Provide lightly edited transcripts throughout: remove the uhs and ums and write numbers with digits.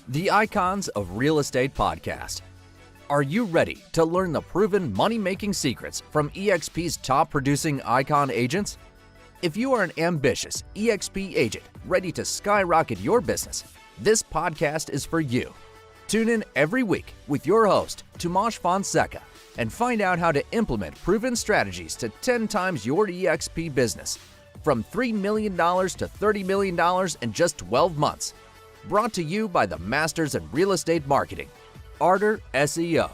the Icons of Real Estate podcast. Are you ready to learn the proven money-making secrets from eXp's top-producing icon agents? If you are an ambitious eXp agent ready to skyrocket your business, this podcast is for you. Tune in every week with your host, Tomasz Fonseca, and find out how to implement proven strategies to 10 times your eXp business, from $3 million to $30 million in just 12 months. Brought to you by the Masters in Real Estate Marketing, Arter SEO.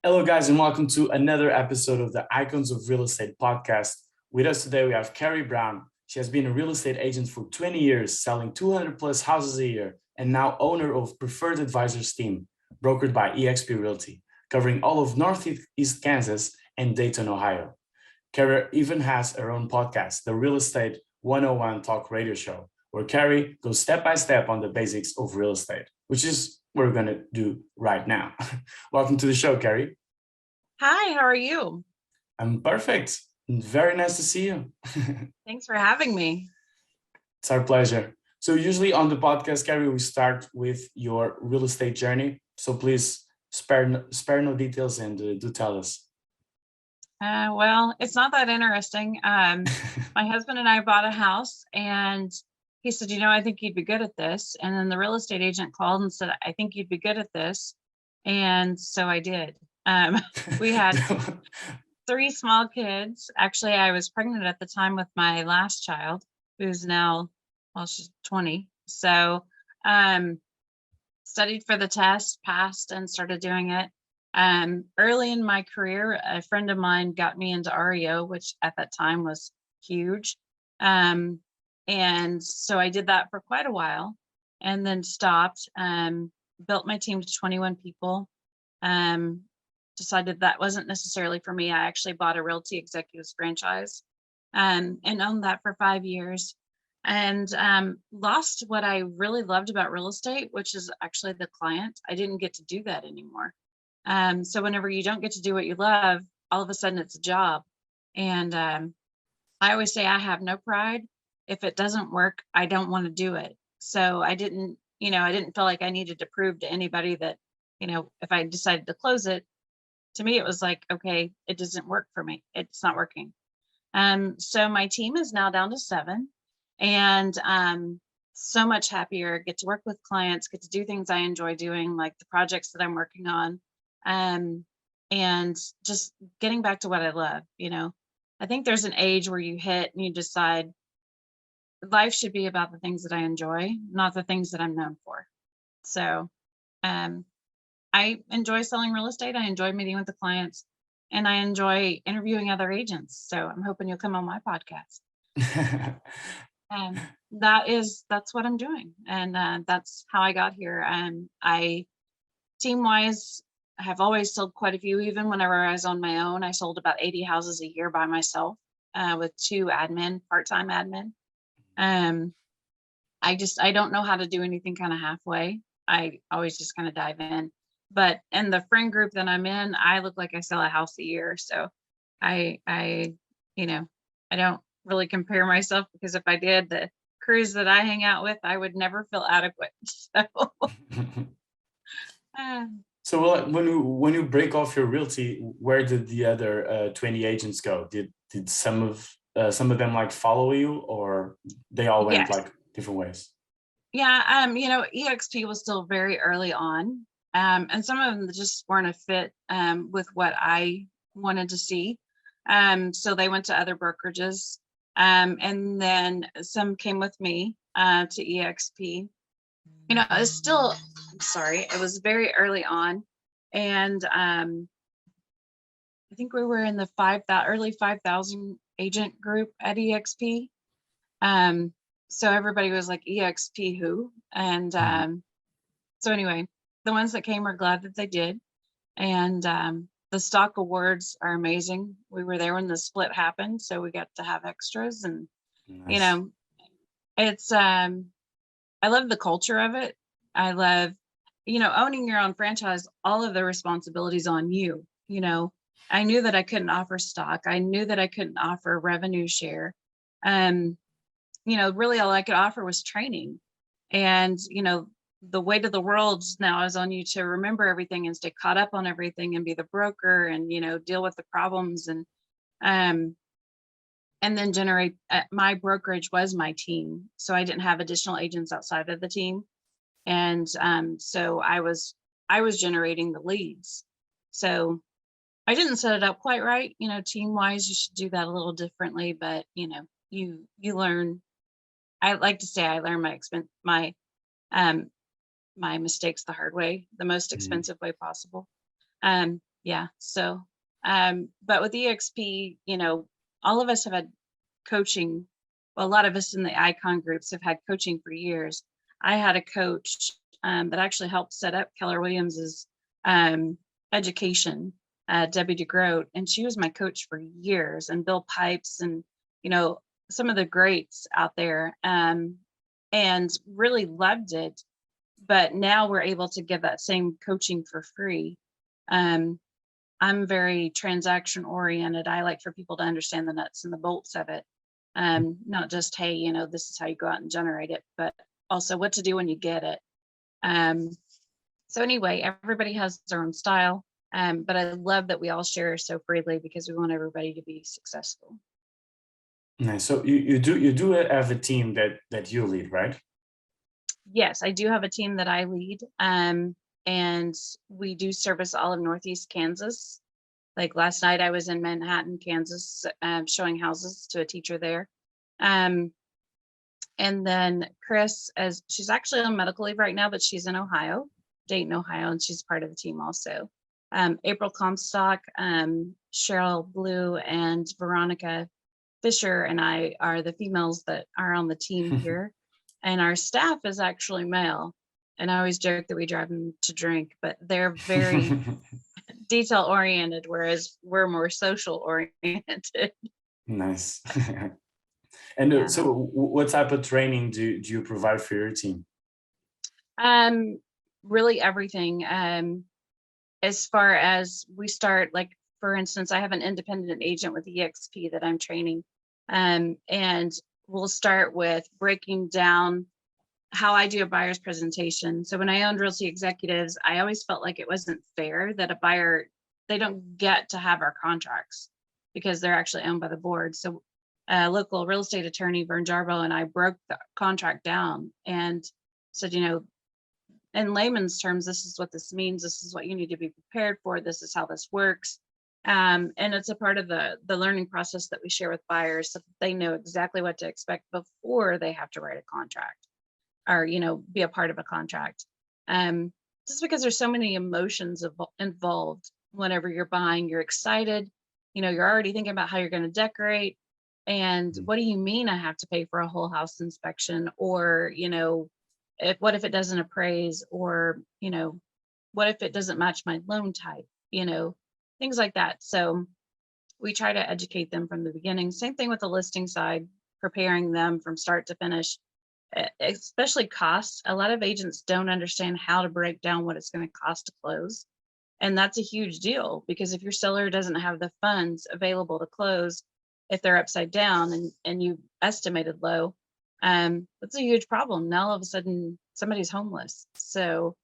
Hello, guys, and welcome to another episode of the Icons of Real Estate podcast. With us today, we have Karey Brown. She has been a real estate agent for 20 years, selling 200 plus houses a year, and now owner of Preferred Advisors team, brokered by eXp Realty, covering all of Northeast Kansas and Dayton, Ohio. Karey even has her own podcast, the Real Estate 101 Talk Radio Show, where Karey goes step by step on the basics of real estate, which is what we're going to do right now. Welcome to the show, Karey. Hi, how are you? I'm perfect. Very nice to see you. Thanks for having me. It's our pleasure. So usually on the podcast, Karey, we start with your real estate journey. So please spare no details and do tell us. Well, it's not that interesting. My husband and I bought a house and he said, I think you'd be good at this. And then the real estate agent called and said, I think you'd be good at this. And so I did. We had 3 small kids. Actually, I was pregnant at the time with my last child, who's now, she's 20. So studied for the test, passed, and started doing it. Early in my career, a friend of mine got me into REO, which at that time was huge. And so I did that for quite a while and then stopped, built my team to 21 people, decided that wasn't necessarily for me. I actually bought a Realty Executives franchise and owned that for 5 years and lost what I really loved about real estate, which is actually the client. I didn't get to do that anymore. So whenever you don't get to do what you love, all of a sudden it's a job. And I always say I have no pride. If it doesn't work, I don't want to do it. So I didn't feel like I needed to prove to anybody that, if I decided to close it, to me, it was like, okay, it doesn't work for me. It's not working. So my team is now down to 7 and so much happier, get to work with clients, get to do things I enjoy doing, like the projects that I'm working on. And just getting back to what I love, I think there's an age where you hit and you decide life should be about the things that I enjoy, not the things that I'm known for. So I enjoy selling real estate. I enjoy meeting with the clients and I enjoy interviewing other agents. So I'm hoping you'll come on my podcast. And that's what I'm doing. And that's how I got here. I team-wise have always sold quite a few. Even whenever I was on my own, I sold about 80 houses a year by myself with 2 part-time admin. I don't know how to do anything kind of halfway. I always just kind of dive in. But in the friend group that I'm in, I look like I sell a house a year. So I don't really compare myself, because if I did, the crews that I hang out with, I would never feel adequate. So when you break off your realty, where did the other 20 agents go? Did some of them follow you, or they all went different ways? Yeah, eXp was still very early on. And some of them just weren't a fit with what I wanted to see. So they went to other brokerages. And then some came with me to eXp. It was very early on. And I think we were in the early 5,000 agent group at eXp. So everybody was like, eXp who? And so anyway, the ones that came were glad that they did. And the stock awards are amazing. We were there when the split happened, so we got to have extras. And nice. It's I love the culture of it. I love owning your own franchise. All of the responsibilities on you. I knew that I couldn't offer stock. I knew that I couldn't offer revenue share. Really all I could offer was training. And the weight of the world now is on you to remember everything and stay caught up on everything and be the broker and, deal with the problems um, and then generate. My brokerage was my team. So I didn't have additional agents outside of the team. And so I was generating the leads. So I didn't set it up quite right. Team wise, you should do that a little differently, but you learn. I like to say I learned um, my mistakes the hard way, the most Mhm. expensive way possible. Yeah. So, but with EXP, all of us have had coaching. Well, a lot of us in the icon groups have had coaching for years. I had a coach that actually helped set up Keller Williams's education, Debbie DeGroat, and she was my coach for years, and Bill Pipes, and some of the greats out there, and really loved it. But now we're able to give that same coaching for free. Um, I'm very transaction oriented. I like for people to understand the nuts and the bolts of it. Not just, hey, this is how you go out and generate it, but also what to do when you get it. Um, so anyway, everybody has their own style. But I love that we all share so freely because we want everybody to be successful. Nice. So you do have a team that you lead, right? Yes, I do have a team that I lead. And we do service all of Northeast Kansas. Like last night, I was in Manhattan, Kansas, showing houses to a teacher there. And then Chris, as she's actually on medical leave right now, but she's in Ohio, Dayton, Ohio, and she's part of the team also. April Comstock, Cheryl Blue, and Veronica Fisher and I are the females that are on the team here. And our staff is actually male. And I always joke that we drive them to drink, but they're very detail oriented, whereas we're more social oriented. Nice. And Yeah. so, what type of training do you provide for your team? Um, Really everything. As far as we start, like for instance, I have an independent agent with EXP that I'm training. And we'll start with breaking down how I do a buyer's presentation. So when I owned Realty Executives, I always felt like it wasn't fair that a buyer, they don't get to have our contracts because they're actually owned by the board. So a local real estate attorney, Vern Jarbo, and I broke the contract down and said, in layman's terms, this is what this means. This is what you need to be prepared for. This is how this works. And it's a part of the learning process that we share with buyers so that they know exactly what to expect before they have to write a contract or, be a part of a contract. Just because there's so many emotions involved whenever you're buying, you're excited, you're already thinking about how you're going to decorate. And Mhm. what do you mean I have to pay for a whole house inspection? Or, what if it doesn't appraise? Or, what if it doesn't match my loan type? Things like that. So we try to educate them from the beginning. Same thing with the listing side, preparing them from start to finish, especially costs. A lot of agents don't understand how to break down what it's going to cost to close. And that's a huge deal because if your seller doesn't have the funds available to close, if they're upside down and you estimated low, that's a huge problem. Now all of a sudden somebody's homeless. So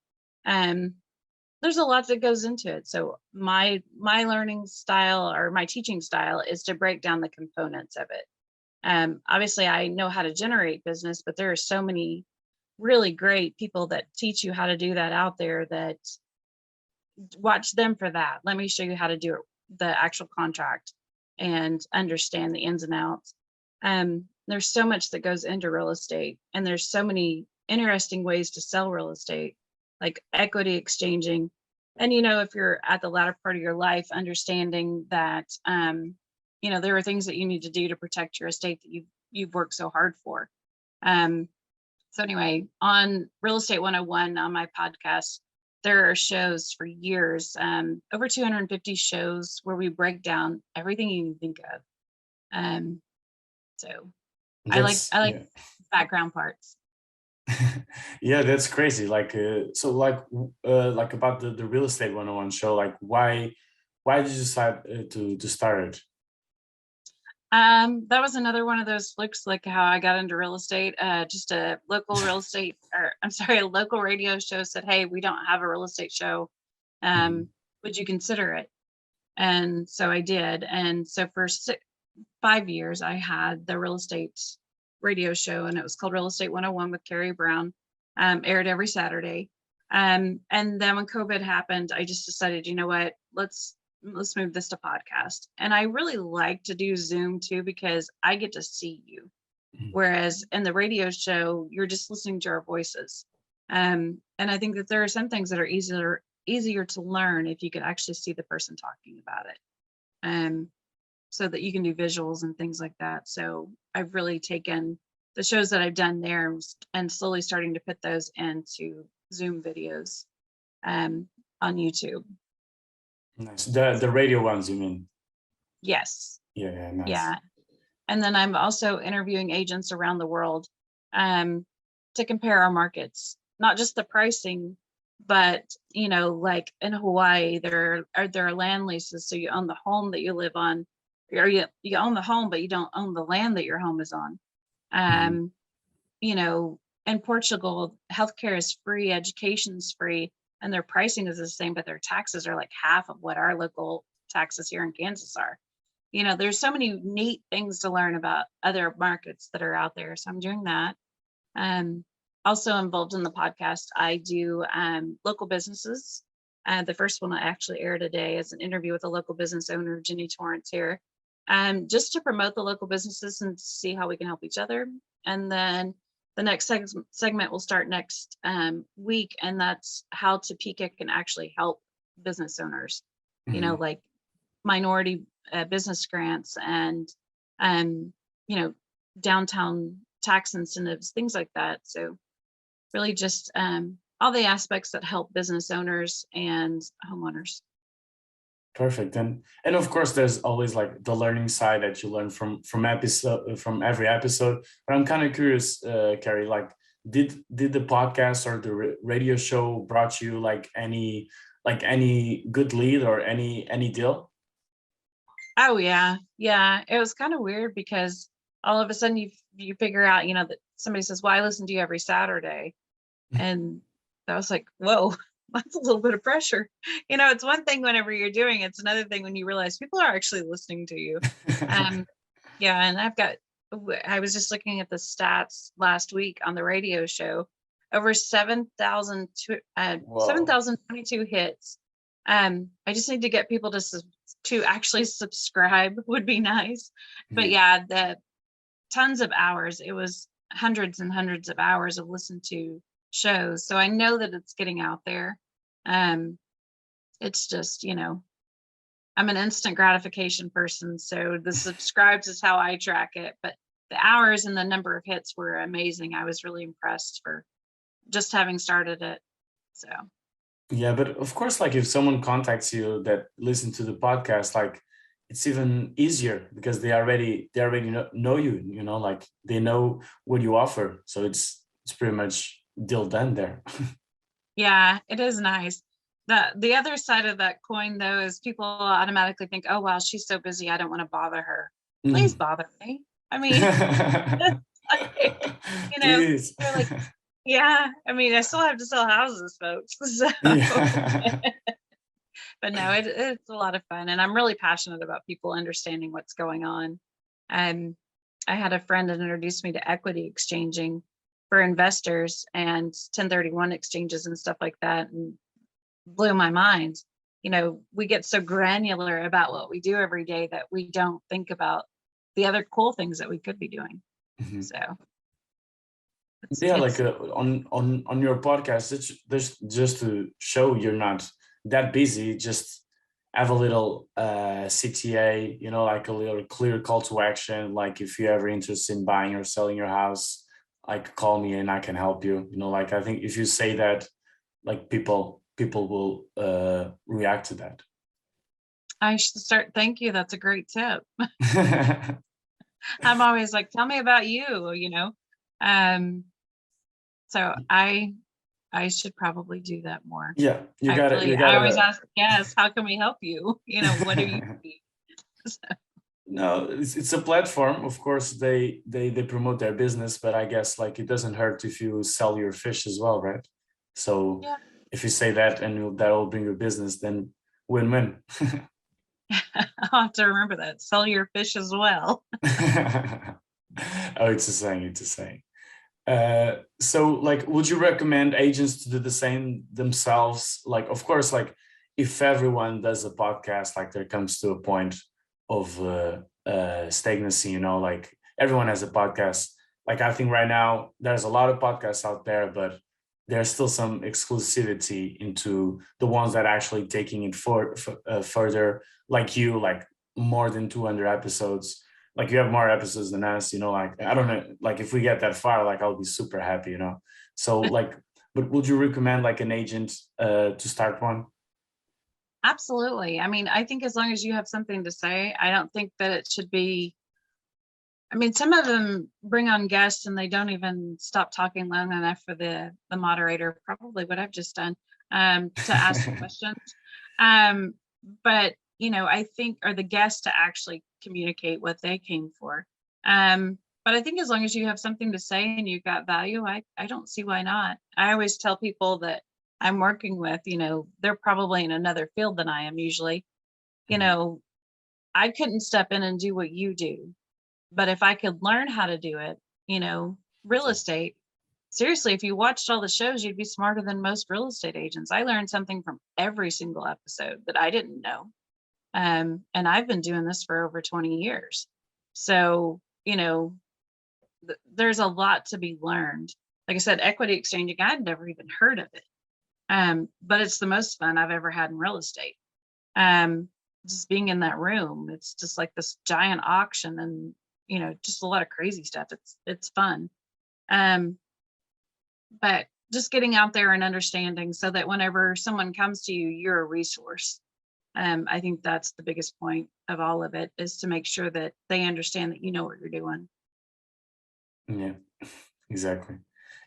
there's a lot that goes into it. So my learning style or my teaching style is to break down the components of it. Obviously I know how to generate business, but there are so many really great people that teach you how to do that out there that watch them for that. Let me show you how to do it, the actual contract and understand the ins and outs. There's so much that goes into real estate and there's so many interesting ways to sell real estate, like equity exchanging. And, if you're at the latter part of your life, understanding that, there are things that you need to do to protect your estate that you've worked so hard for. So anyway, on Real Estate 101 on my podcast, there are shows for years, over 250 shows where we break down everything you can think of. So I like That's yeah. background parts. Yeah, that's crazy. Like about the real estate 101 show, like why did you decide to start it? That was another one of those flukes, like how I got into real estate. Just a local real estate, or I'm sorry, a local radio show said, "Hey, we don't have a real estate show. Mhm. Would you consider it?" And so I did. And so for 5 years, I had the real estate radio show, and it was called Real Estate 101 with Karey Brown. Aired every Saturday. And then when COVID happened, I just decided, you know what, let's move this to podcast. And I really like to do Zoom too, because I get to see you. Mhm. Whereas in the radio show, you're just listening to our voices. And I think that there are some things that are easier to learn if you could actually see the person talking about it. So that you can do visuals and things like that. So I've really taken the shows that I've done there and slowly starting to put those into Zoom videos on YouTube. Nice. The radio ones, you mean? Yes. Yeah, nice. Yeah. And then I'm also interviewing agents around the world to compare our markets, not just the pricing, but like in Hawaii, there are land leases. So you own the home that you live on, or you own the home, but you don't own the land that your home is on. Mhm. In Portugal, healthcare is free, education is free, and their pricing is the same, but their taxes are like half of what our local taxes here in Kansas are. There's so many neat things to learn about other markets that are out there. So I'm doing that. Also involved in the podcast, I do local businesses. The first one I actually aired today is an interview with a local business owner, Jenny Torrance here, just to promote the local businesses and see how we can help each other. And then the next segment will start next week, and that's how Topeka can actually help business owners, Mhm. like minority business grants and, downtown tax incentives, things like that. So really just all the aspects that help business owners and homeowners. Perfect. And of course, there's always like the learning side that you learn from every episode. But I'm kind of curious, Karey, like did the podcast or the radio show brought you any good lead or any deal? Oh yeah. Yeah. It was kind of weird because all of a sudden you figure out, that somebody says, "Well, I listen to you every Saturday." And I was like, whoa, that's a little bit of pressure. It's one thing whenever you're doing it, it's another thing when you realize people are actually listening to you. Yeah, and I was just looking at the stats last week on the radio show, over Whoa. 7,022 hits. I just need to get people to actually subscribe would be nice. But Mhm. yeah, the tons of hours. It was hundreds and hundreds of hours of listened to shows. So I know that it's getting out there. Um, it's just, I'm an instant gratification person. So the subscribes is how I track it. But the hours and the number of hits were amazing. I was really impressed for just having started it. So Yeah, but of course, like if someone contacts you that listen to the podcast, like it's even easier because they already know you, like they know what you offer. So it's pretty much deal done there. yeah, it is nice. The other side of that coin though is people automatically think, "Oh wow, she's so busy, I don't want to bother her." Please Mhm. bother me. I mean, like, Please. they're like, yeah, I mean, I still have to sell houses, folks. So, Yeah. but no, it's a lot of fun. And I'm really passionate about people understanding what's going on. Um, I had a friend that introduced me to equity exchanging for investors and 1031 exchanges and stuff like that, and blew my mind. We get so granular about what we do every day that we don't think about the other cool things that we could be doing. Mhm. So it's Yeah, like it's on your podcast, it's just to show you're not that busy. Just have a little CTA, like a little clear call to action. Like if you're ever interested in buying or selling your house, like call me and I can help you. Like I think if you say that, like people will react to that. I should start. Thank you. That's a great tip. I'm always like, tell me about you. Um, so I should probably do that more. Yeah, you got it. You I got always to. ask, yes, how can we help you? What do you need? No, it's a platform. Of course, they promote their business, but I guess like it doesn't hurt if you sell your fish as well, right? So Yeah. if you say that and that will bring you business, then win-win. I'll have to remember that. Sell your fish as well. Oh, it's a saying. It's a saying. So like, would you recommend agents to do the same themselves? Like, of course, like if everyone does a podcast, like there comes to a point of stagnancy, you know, like everyone has a podcast. Like I think right now there's a lot of podcasts out there, but there's still some exclusivity into the ones that are actually taking it further, like you, like more than 200 episodes. Like you have more episodes than us, you know, like I don't know, like if we get that far, like I'll be super happy, you know. So like, but would you recommend like an agent to start one? Absolutely. I mean, I think as long as you have something to say, I don't think that it should be. I mean, some of them bring on guests and they don't even stop talking long enough for the moderator, probably what I've just done, to ask questions. Um, but I think, or the guest to actually communicate what they came for. But I think as long as you have something to say and you've got value, I don't see why not. I always tell people that I'm working with, they're probably in another field than I am usually. You Mhm. know, I couldn't step in and do what you do, but if I could learn how to do it, real estate, seriously, if you watched all the shows, you'd be smarter than most real estate agents. I learned something from every single episode that I didn't know. And I've been doing this for over 20 years. So, there's a lot to be learned. Like I said, equity exchanging, I'd never even heard of it. But it's the most fun I've ever had in real estate. Um, just being in that room, it's just like this giant auction and, just a lot of crazy stuff. It's fun. Um, but just getting out there and understanding so that whenever someone comes to you, you're a resource. I think that's the biggest point of all of it, is to make sure that they understand that you know what you're doing. Yeah, exactly.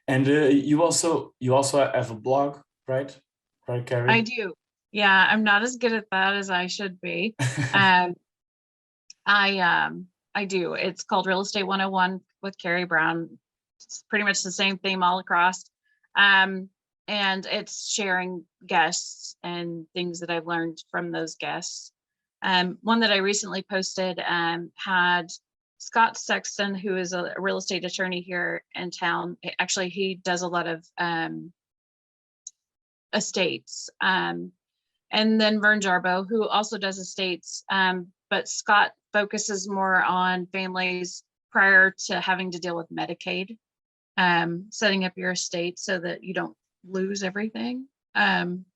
And you also have a blog, right? Right, I Karey? do. Yeah, I'm not as good at that as I should be. Um, I do. It's called Real Estate 101 with Karey Brown. It's pretty much the same theme all across. Um, and it's sharing guests and things that I've learned from those guests. One that I recently posted had Scott Sexton, who is a real estate attorney here in town. Actually, he does a lot of estates. And then Vern Jarbo, who also does estates. But Scott focuses more on families prior to having to deal with Medicaid, setting up your estate so that you don't lose everything.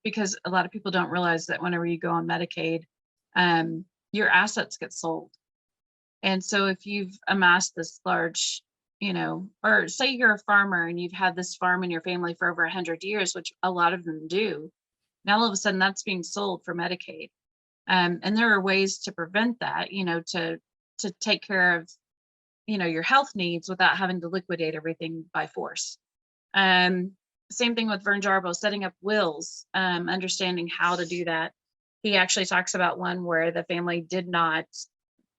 Because a lot of people don't realize that whenever you go on Medicaid, your assets get sold. And so if you've amassed this large, or say you're a farmer and you've had this farm in your family for over 100 years, which a lot of them do, now all of a sudden that's being sold for Medicaid. And there are ways to prevent that, to take care of, your health needs without having to liquidate everything by force. Um, Same thing with Vern Jarbo, setting up wills, understanding how to do that. He actually talks about one where the family did not,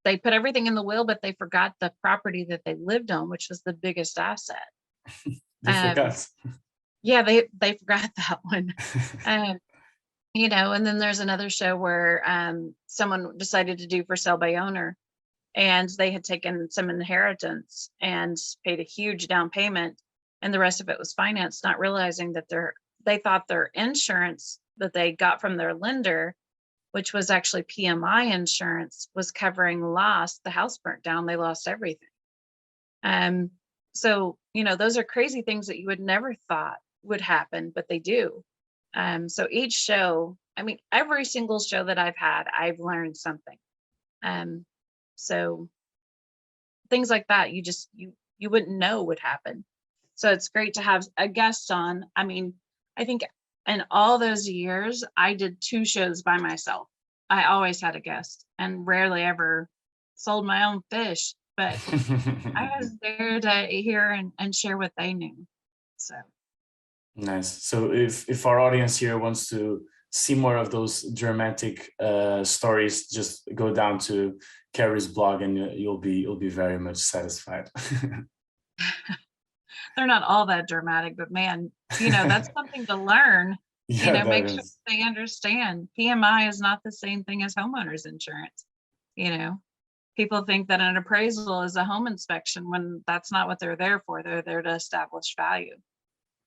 they put everything in the will, but they forgot the property that they lived on, which was the biggest asset. They Um, forgot. yeah, they forgot that one. Um, and then there's another show where someone decided to do for sale by owner, and they had taken some inheritance and paid a huge down payment, and the rest of it was financed, not realizing that they thought their insurance that they got from their lender, which was actually PMI insurance, was covering loss. The house burnt down, they lost everything. Um, so, those are crazy things that you would never thought would happen, but they do. So each show, I mean, every single show that I've had, I've learned something. Um, so things like that, you wouldn't know would happen. So it's great to have a guest on. I mean, I think in all those years, I did 2 shows by myself. I always had a guest and rarely ever sold my own fish, but I was there to hear and share what they knew. So Nice. So if our audience here wants to see more of those dramatic stories, just go down to Karey's blog, and you'll be very much satisfied. They're not all that dramatic, but man, that's something to learn. Yeah, that Make sure is. they understand PMI is not the same thing as homeowners insurance. You know, people think that an appraisal is a home inspection when that's not what they're there for. They're there to establish value.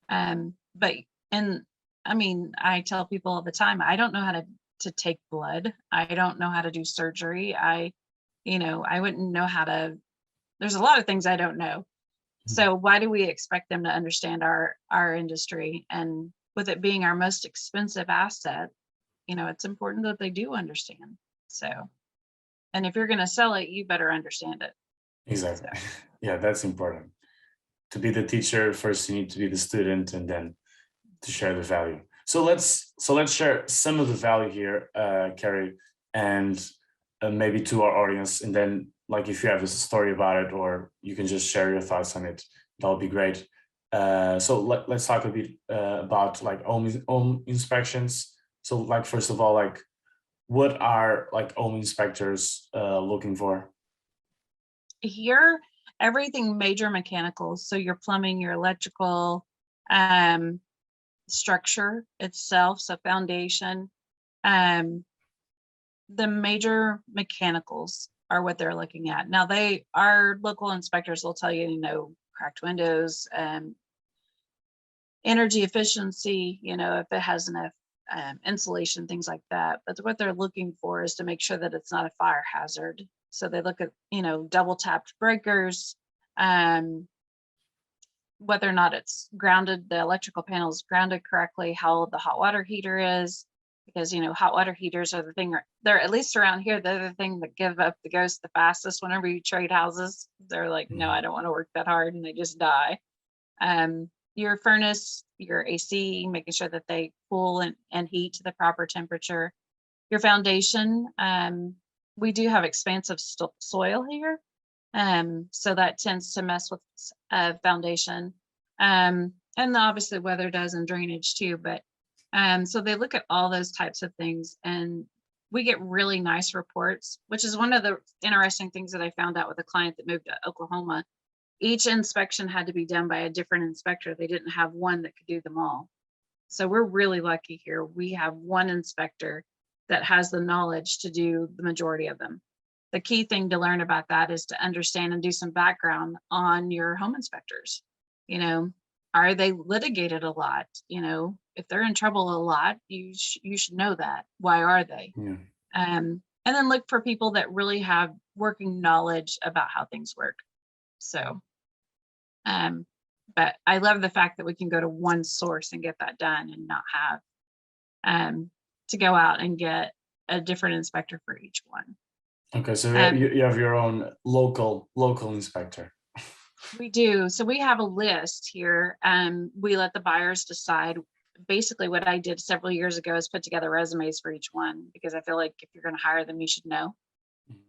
But and I mean, I tell people all the time, I don't know how to take blood. I don't know how to do surgery. I wouldn't know how to. There's a lot of things I don't know. So why do we expect them to understand our industry? And with it being our most expensive asset, it's important that they do understand. So, and if you're going to sell it, you better understand it. Exactly. So, Yeah, that's important. To be the teacher, first you need to be the student, and then to share the value. So let's share some of the value here, Karey, and maybe to our audience, and then like if you have a story about it, or you can just share your thoughts on it, that'll be great. So let's talk a bit about like home inspections. So like first of all, like what are like home inspectors looking for? here, everything major mechanicals. So your plumbing, your electrical, structure itself, so foundation, um, the major mechanicals are what they're looking at. Now our local inspectors will tell you, cracked windows, energy efficiency, if it has enough insulation, things like that. But what they're looking for is to make sure that it's not a fire hazard. So they look at, double tapped breakers, whether or not it's grounded, the electrical panel is grounded correctly, how old the hot water heater is, because hot water heaters are the thing. They're, at least around here, they're the thing that give up the ghost the fastest. Whenever you trade houses, they're like, no, I don't want to work that hard, and they just die. Your furnace, your AC, making sure that they cool and heat to the proper temperature. Your foundation, we do have expansive soil here, so that tends to mess with foundation, and obviously weather does, and drainage too. But so they look at all those types of things, and we get really nice reports, which is one of the interesting things that I found out with a client that moved to Oklahoma. Each inspection had to be done by a different inspector. They didn't have one that could do them all. So we're really lucky here. We have one inspector that has the knowledge to do the majority of them. The key thing to learn about that is to understand and do some background on your home inspectors. Are they litigated a lot? If they're in trouble a lot, you should know that. Why are they? Yeah. And then look for people that really have working knowledge about how things work. So, but I love the fact that we can go to one source and get that done, and not have to go out and get a different inspector for each one. Okay, so you have your own local inspector. We do. So we have a list here. We let the buyers decide. Basically, what I did several years ago is put together resumes for each one, because I feel like if you're going to hire them, you should know.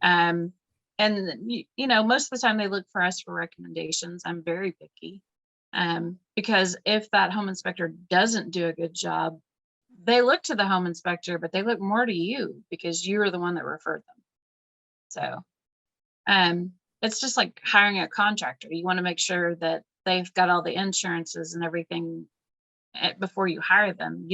And most of the time they look for us for recommendations. I'm very picky, because if that home inspector doesn't do a good job, they look to the home inspector, but they look more to you because you're the one that referred them. So, it's just like hiring a contractor. You want to make sure that they've got all the insurances and everything before you hire them.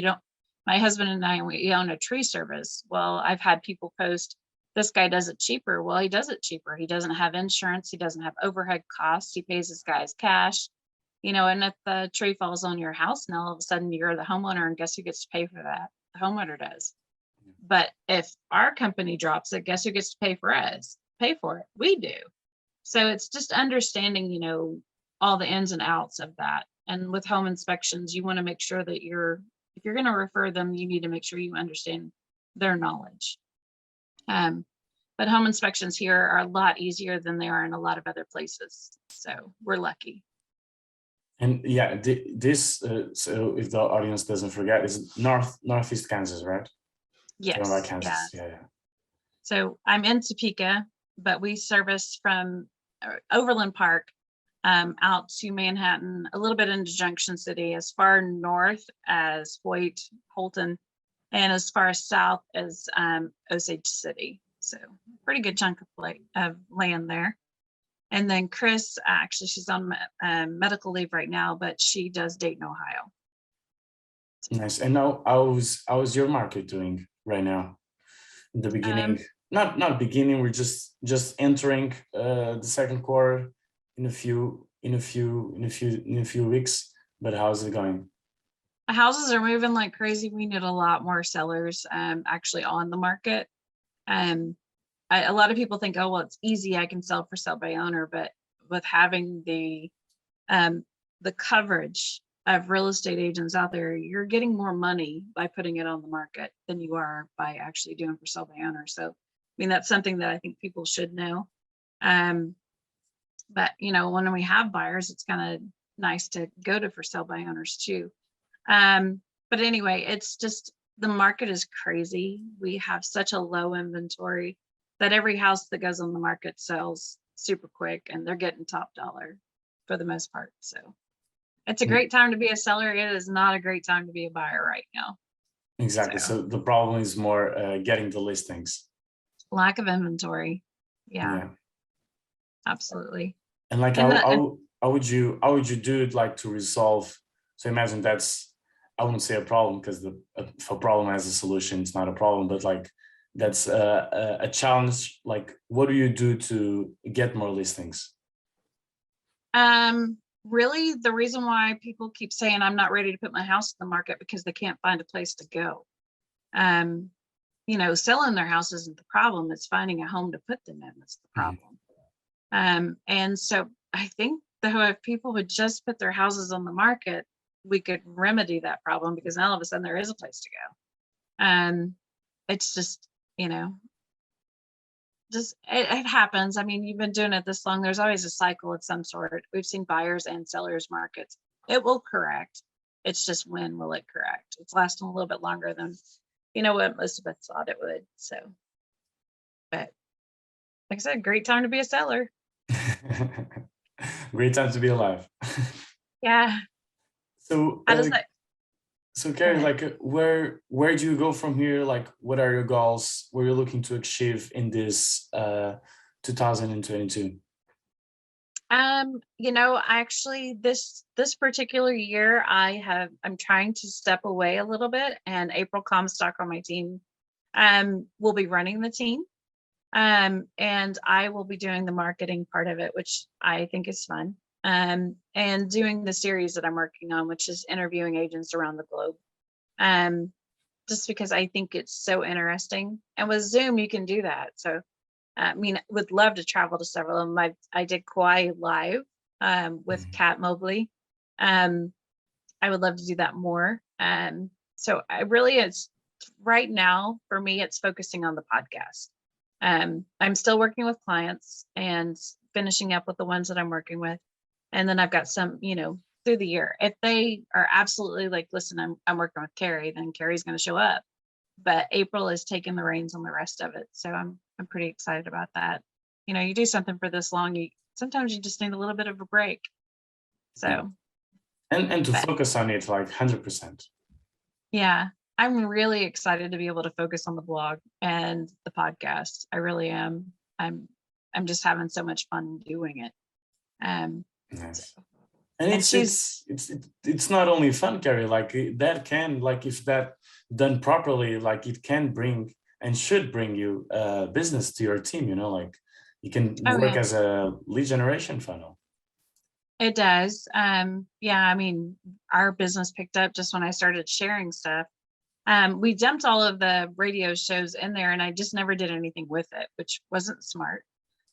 My husband and I, we own a tree service. Well, I've had people post, this guy does it cheaper. Well, he does it cheaper. He doesn't have insurance. He doesn't have overhead costs. He pays his guys cash, and if the tree falls on your house, now all of a sudden you're the homeowner, and guess who gets to pay for that? The homeowner does. But if our company drops it, guess who gets to pay for it? We do. So it's just understanding, all the ins and outs of that. And with home inspections, you want to make sure that if you're going to refer them, you need to make sure you understand their knowledge. But home inspections here are a lot easier than they are in a lot of other places. So we're lucky. And yeah, this, so if the audience doesn't forget, is Northeast Kansas, right? Yes. Kansas. Yeah. So I'm in Topeka, but we service from Overland Park out to Manhattan, a little bit into Junction City, as far north as Hoyt, Holton, and as far as south as Osage City. So pretty good chunk of land there. And then Chris, actually, she's on medical leave right now, but she does Dayton, Ohio. Nice. And now, how's your market doing right now? In the beginning, not beginning. We're just entering the second quarter in a few weeks. But how's it going? Houses are moving like crazy. We need a lot more sellers actually on the market. A lot of people think, oh, well, it's easy. I can sell for sale by owner, but with having the coverage of real estate agents out there, you're getting more money by putting it on the market than you are by actually doing for sale by owner. So, I mean, that's something that I think people should know. But when we have buyers, it's kind of nice to go to for sale by owners too. But anyway, it's just the market is crazy. We have such a low inventory that every house that goes on the market sells super quick, and they're getting top dollar for the most part. So it's a great time to be a seller. It is not a great time to be a buyer right now. Exactly. So the problem is more getting the listings. Lack of inventory. Yeah. Absolutely. And like, how would you do it, like, to resolve? So imagine that's, I wouldn't say a problem, because if a problem has a solution, it's not a problem, but like that's a challenge. Like, what do you do to get more listings? Really, the reason why people keep saying I'm not ready to put my house in the market because they can't find a place to go. Selling their house isn't the problem. It's finding a home to put them in that's the problem. And so I think though, if people would just put their houses on the market, we could remedy that problem, because now all of a sudden there is a place to go. It's just, it happens. I mean, you've been doing it this long. There's always a cycle of some sort. We've seen buyers and sellers markets. It will correct. It's just, when will it correct? It's lasting a little bit longer than, what most of us thought it would. So, but like I said, great time to be a seller. Great time to be alive. Yeah. So how does that? So Karey, like, where do you go from here? Like, what are your goals? What are you looking to achieve in this 2022? Actually this particular year I'm trying to step away a little bit, and April Comstock on my team will be running the team. And I will be doing the marketing part of it, which I think is fun. And doing the series that I'm working on, which is interviewing agents around the globe. Just because I think it's so interesting. And with Zoom, you can do that. So, would love to travel to several of them. I did Kauai live with Kat Mobley. I would love to do that more. So it's right now for me, it's focusing on the podcast. I'm still working with clients and finishing up with the ones that I'm working with. And then I've got some, through the year. If they are absolutely like, listen, I'm working with Karey, then Karey's going to show up. But April is taking the reins on the rest of it. So I'm pretty excited about that. You do something for this long, sometimes you just need a little bit of a break. So. And to focus on it like 100%. Yeah. I'm really excited to be able to focus on the blog and the podcast. I really am. I'm just having so much fun doing it. Nice. And it's not only fun, Karey. Like, that can, like, if that done properly, like, it can bring and should bring you business to your team. Like, you can work as a lead generation funnel. It does. I mean, our business picked up just when I started sharing stuff. We dumped all of the radio shows in there, and I just never did anything with it, which wasn't smart.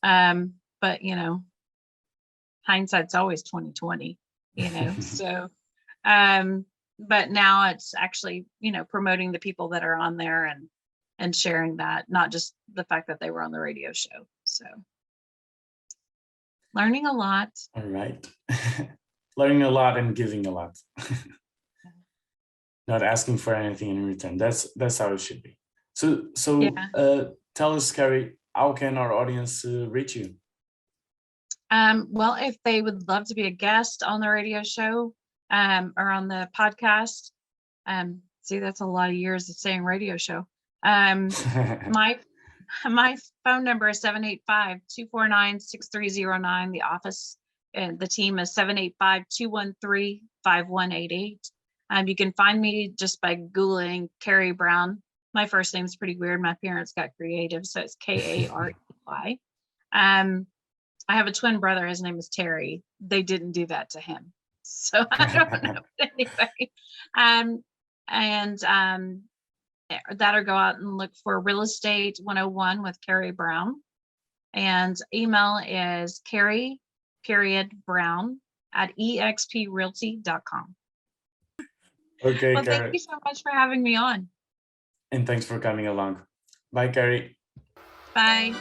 But hindsight's always 2020, so, but now it's actually, promoting the people that are on there and sharing that, not just the fact that they were on the radio show. So learning a lot. All right. Learning a lot and giving a lot. Not asking for anything in return. That's how it should be. So tell us, Karey, how can our audience reach you? Well, if they would love to be a guest on the radio show or on the podcast, See, that's a lot of years of saying radio show. My my phone number is 785-249-6309. The office and the team is 785-213-5188. You can find me just by Googling Karey Brown. My first name's pretty weird. My parents got creative, so it's Karey. I have a twin brother. His name is Terry. They didn't do that to him. So I don't know. But anyway, that or go out and look for Real Estate 101 with Karey Brown. And email is Karey.Brown@exprealty.com. Okay, Well, thank Karey. you so much for having me on. And thanks for coming along. Bye, Karey. Bye.